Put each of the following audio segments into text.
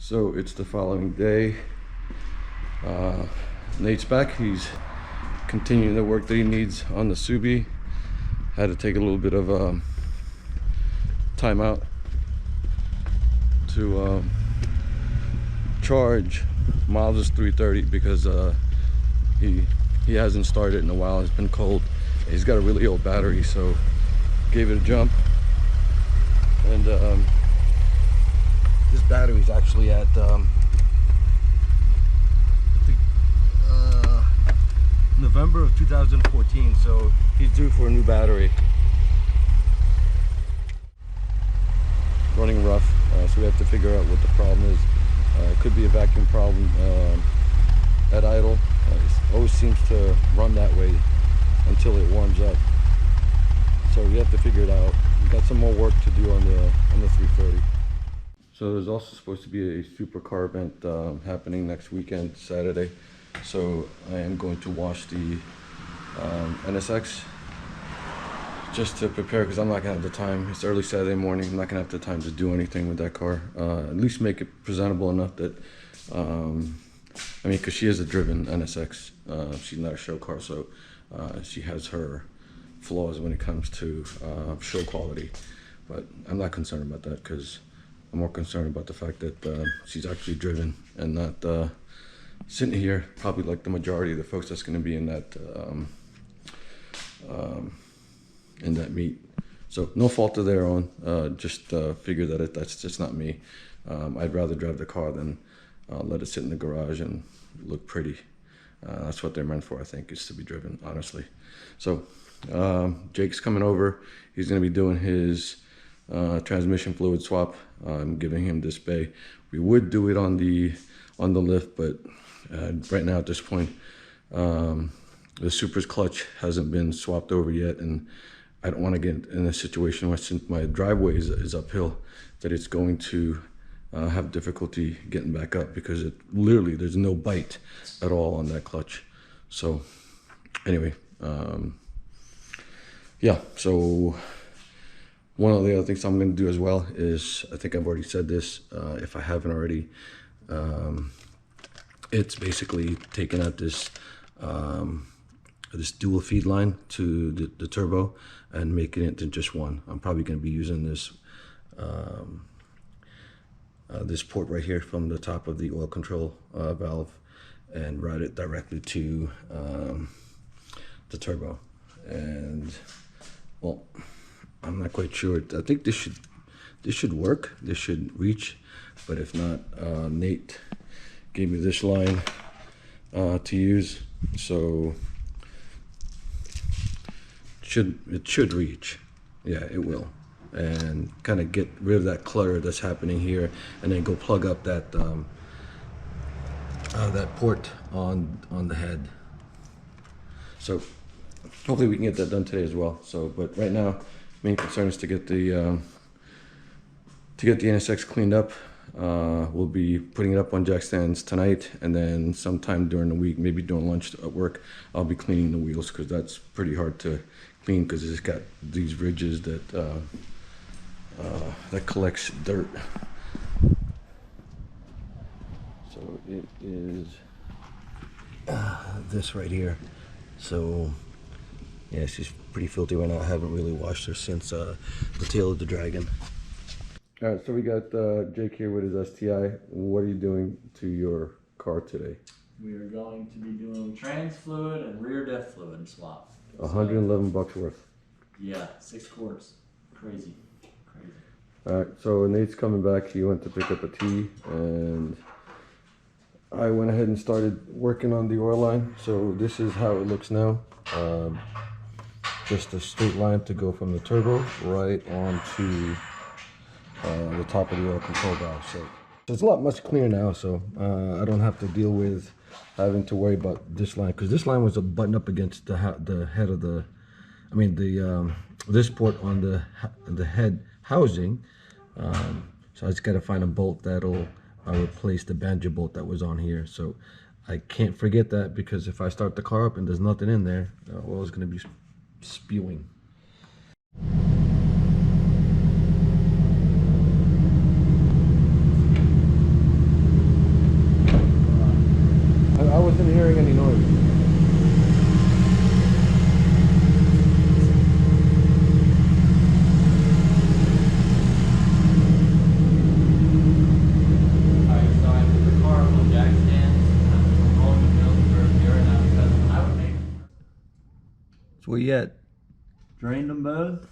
So it's the following day. Nate's back. He's continuing the work that he needs on the Subi. Had to take a little bit of time out to charge. Miles is 330 because he hasn't started in a while. It's been cold. He's got a really old battery, so gave it a jump. And this battery is actually at November of 2014, so he's due for a new battery. Running rough, so we have to figure out what the problem is. It could be a vacuum problem at idle. It always seems to run that way until it warms up. So we have to figure it out. We've got some more work to do on the 330. So there's also supposed to be a supercar event happening next weekend, Saturday. So I am going to wash the NSX just to prepare, because I'm not gonna have the time. It's early Saturday morning. I'm not gonna have the time to do anything with that car. At least make it presentable enough that I mean, because she is a driven NSX. She's not a show car, so she has her flaws when it comes to show quality. But I'm not concerned about that, because I'm more concerned about the fact that she's actually driven and not sitting here, probably like the majority of the folks that's going to be in that meet. So no fault of their own. Just figure that that's just not me. I'd rather drive the car than let it sit in the garage and look pretty. That's what they're meant for, I think, is to be driven, honestly. So Jake's coming over. He's going to be doing his transmission fluid swap. I'm giving him this bay. We would do it on the lift, but right now at this point, the Supra's clutch hasn't been swapped over yet, and I don't want to get in a situation where, since my driveway is uphill, that it's going to have difficulty getting back up, because it literally, there's no bite at all on that clutch. So anyway, yeah, so one of the other things I'm going to do as well is, I think I've already said this, if I haven't already, it's basically taking out this this dual feed line to the turbo and making it to just one. I'm probably going to be using this this port right here from the top of the oil control valve and route it directly to the turbo. And well, I'm not quite sure. I think this should work. This should reach, but if not, Nate gave me this line to use, so it should reach. Yeah, it will, and kind of get rid of that clutter that's happening here, and then go plug up that that port on the head. So hopefully we can get that done today as well. So, but right now, main concern is to get the NSX cleaned up. We'll be putting it up on jack stands tonight, and then sometime during the week, maybe during lunch at work, I'll be cleaning the wheels, because that's pretty hard to clean, because it's got these ridges that that collects dirt. So it is this right here. So yeah, she's pretty filthy right now. I haven't really washed her since the tail of the dragon. All right, so we got Jake here with his STI. What are you doing to your car today? We are going to be doing trans fluid and rear diff fluid swap. 111 bucks worth. Yeah, 6 quarts. Crazy. Crazy. All right, so Nate's coming back. He went to pick up a tea, and I went ahead and started working on the oil line. So this is how it looks now. Just a straight line to go from the turbo right onto the top of the oil control valve. So it's a lot much cleaner now, so I don't have to deal with having to worry about this line, because this line was a button up against the head of the, I mean this port on the head housing. So I just got to find a bolt that'll replace the banjo bolt that was on here. So I can't forget that, because if I start the car up and there's nothing in there, oil is going to be spewing. hearing any noise. Alright, so I put the car on the jack stands. I'm rolling the wheels for here and now because when I would make them. So where you at? Drained them both.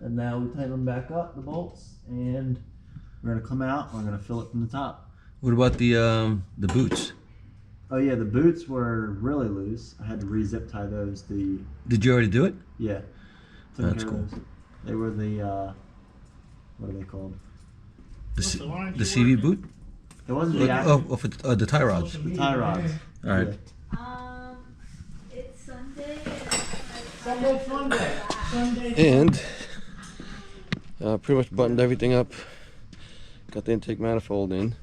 And now we tighten them back up, the bolts, and we're gonna come out and we're gonna fill it from the top. What about the boots? Oh yeah, the boots were really loose. I had to re-zip tie those. Did you already do it? Yeah. That's cool. They were the what are they called? The CV boot? It wasn't the actual, For the tie rods. the tie rods. All right. Yeah. It's Sunday. And pretty much buttoned everything up. Got the intake manifold in.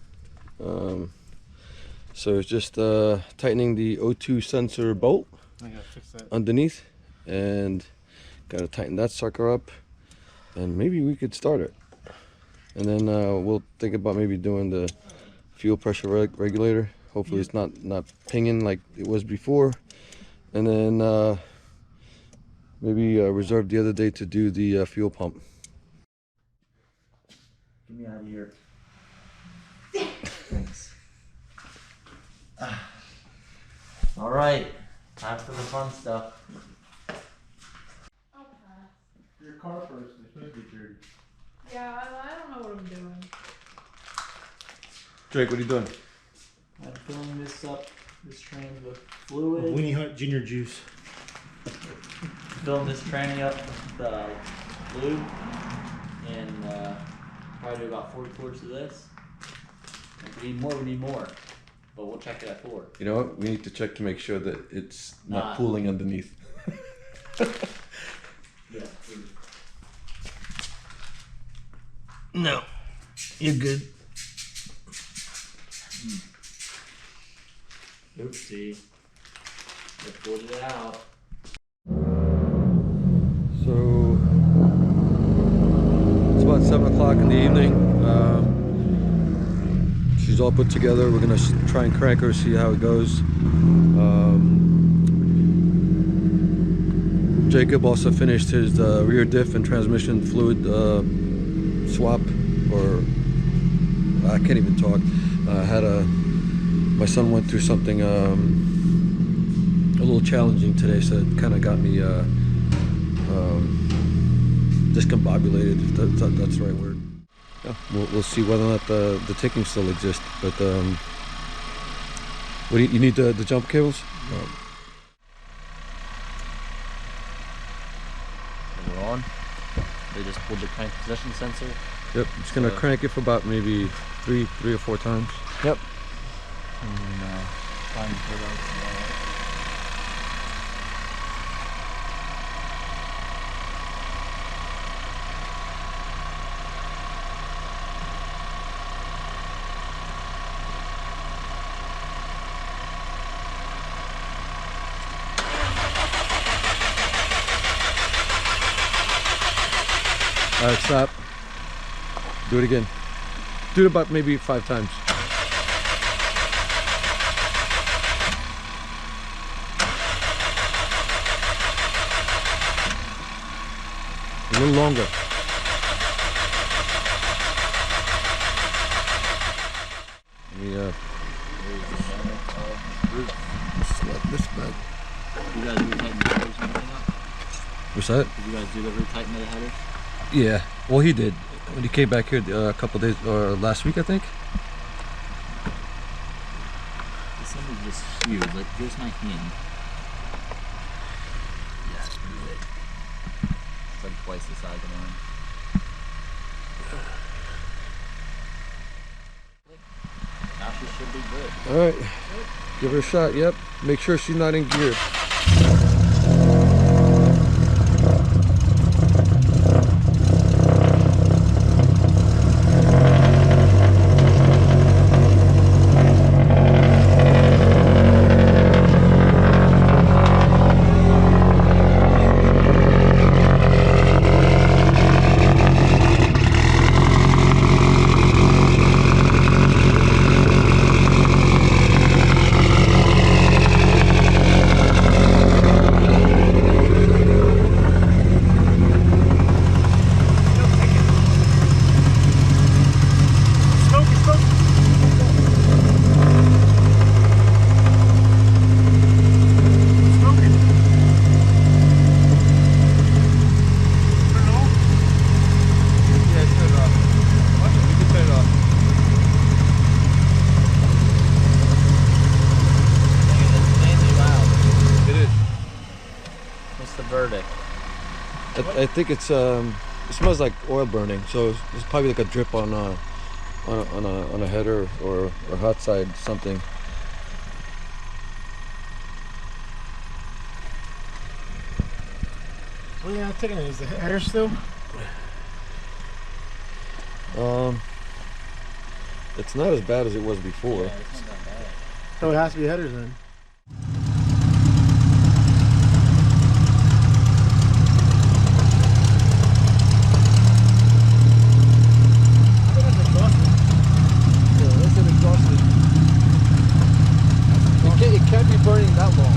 So it's just tightening the O2 sensor bolt underneath, and gotta tighten that sucker up, and maybe we could start it. And then we'll think about maybe doing the fuel pressure regulator. Hopefully it's not pinging like it was before. And then maybe reserve the other day to do the fuel pump. Get me out of here. Thanks. All right, time for the fun stuff. Your car first, it's supposed to be dirty. Yeah, I don't know what I'm doing. Drake, what are you doing? I'm filling this up, this train with fluid. Weenie Hut Junior Juice. Filling this tranny up with fluid, and probably do about 40 quarts of this. If we need more, we need more. But we'll check it at 4. You know what? We need to check to make sure that it's not Not. pooling underneath. Yeah, please. No, you're good. Oopsie. I pulled it out. So it's about 7 o'clock in the evening. She's all put together. We're gonna try and crank her, see how it goes. Jacob also finished his rear diff and transmission fluid swap, or I can't even talk. My son went through something a little challenging today, so it kind of got me discombobulated, if that's the right word. Yeah, we'll see whether or not the ticking still exists. But what do you need the jump cables? We're on. They just pulled the crank position sensor. Yep, just gonna crank it for about maybe three or four times. Yep. And then find the turbos. All right, stop. Do it again. Do it about maybe 5 times. A little longer. This bag. You guys retighten the headers and everything up? What's that? Did you guys do the retighten of the headers? Yeah. Well, he did when he came back here a couple days or last week, I think. This thing is just huge. Like, here's my hand. Yeah, it's pretty big. It's like twice the size of mine. Now she should be good. All right. Give her a shot. Yep. Make sure she's not in gear. I think it's it smells like oil burning, so it's probably like a drip on a header or hot side something. So yeah, I'm taking it. Is the header still? It's not as bad as it was before. Yeah, it's not that bad. Oh, it has to be headers then. Yeah, that's an exhausted. It can't be burning that long.